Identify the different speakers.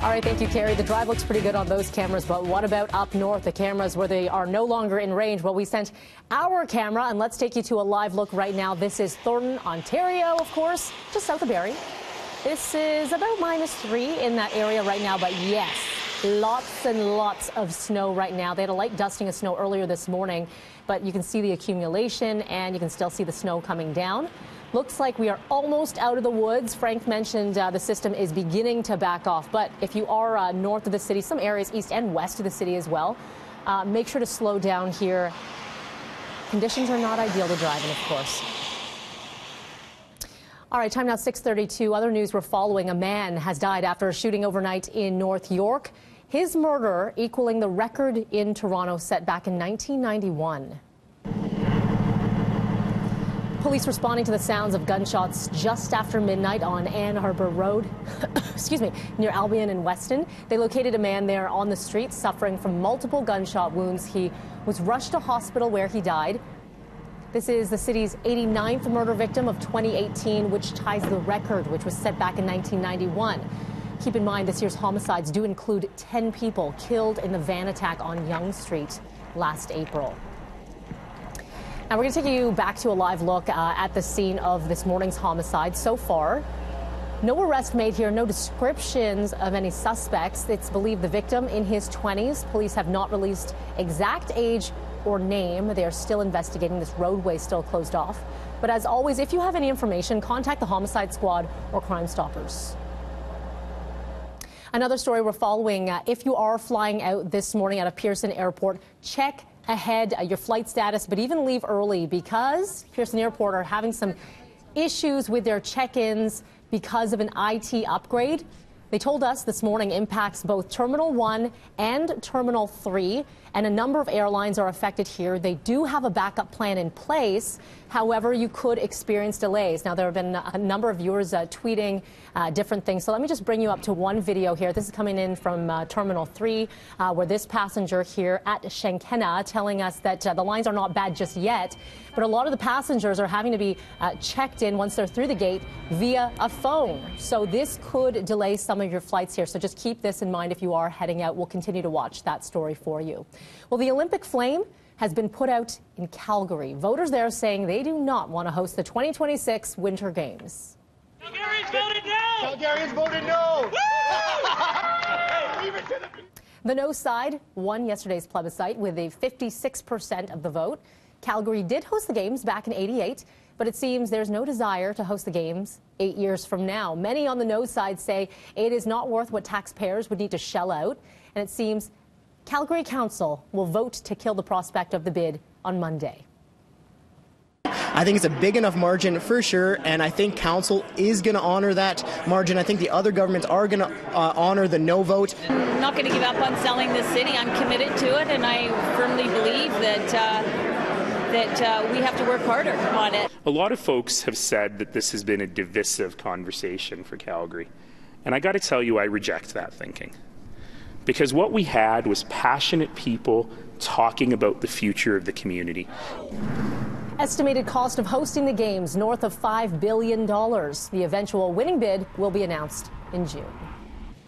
Speaker 1: All right, thank you, Carrie. The drive looks pretty good on those cameras, but what about up north, the cameras where they are no longer in range? Well, we sent our camera, and let's take you to a live look right now. This is Thornton, Ontario, of course, just south of Barrie. This is about -3 in that area right now, but yes, lots and lots of snow right now. They had a light dusting of snow earlier this morning, but you can see the accumulation, and you can still see the snow coming down. Looks like we are almost out of the woods. Frank mentioned the system is beginning to back off. But if you are north of the city, some areas east and west of the city as well, make sure to slow down here. Conditions are not ideal to drive in, of course. All right, time now 6:32. Other news we're following. A man has died after a shooting overnight in North York. His murder equaling the record in Toronto set back in 1991. Police responding to the sounds of gunshots just after midnight on Ann Arbor Road, near Albion and Weston. They located a man there on the street suffering from multiple gunshot wounds. He was rushed to hospital where he died. This is the city's 89th murder victim of 2018, which ties the record, which was set back in 1991. Keep in mind, this year's homicides do include 10 people killed in the van attack on Yonge Street last April. Now we're going to take you back to a live look at the scene of this morning's homicide. So far, no arrest made here, no descriptions of any suspects. It's believed the victim in his 20s. Police have not released exact age or name. They are still investigating. This roadway still closed off. But as always, if you have any information, contact the Homicide Squad or Crime Stoppers. Another story we're following. If you are flying out this morning out of Pearson Airport, check ahead your flight status, but even leave early because Pearson Airport are having some issues with their check-ins because of an IT upgrade. They told us this morning impacts both Terminal 1 and Terminal 3, and a number of airlines are affected here. They do have a backup plan in place. However, you could experience delays. Now, there have been a number of viewers tweeting different things. So let me just bring you up to one video here. This is coming in from Terminal 3, where this passenger here at Shenkena telling us that the lines are not bad just yet, but a lot of the passengers are having to be checked in once they're through the gate via a phone. So this could delay some of your flights here. So just keep this in mind if you are heading out. We'll continue to watch that story for you. Well, the Olympic flame has been put out in Calgary. Voters there saying they do not want to host the 2026 Winter Games.
Speaker 2: Calgary's voted no!
Speaker 3: Calgary's voted no!
Speaker 1: The no side won yesterday's plebiscite with a 56% of the vote. Calgary did host the games back in '88, but it seems there's no desire to host the games 8 years from now. Many on the no side say it is not worth what taxpayers would need to shell out, and it seems Calgary Council will vote to kill the prospect of the bid on Monday.
Speaker 3: I think it's a big enough margin for sure, and I think Council is going to honor that margin. I think the other governments are going to honor the no vote.
Speaker 4: I'm not going to give up on selling this city. I'm committed to it, and I firmly believe that we have to work harder on it.
Speaker 5: A lot of folks have said that this has been a divisive conversation for Calgary, and I got to tell you, I reject that thinking. Because what we had was passionate people talking about the future of the community.
Speaker 1: Estimated cost of hosting the games north of $5 billion. The eventual winning bid will be announced in June.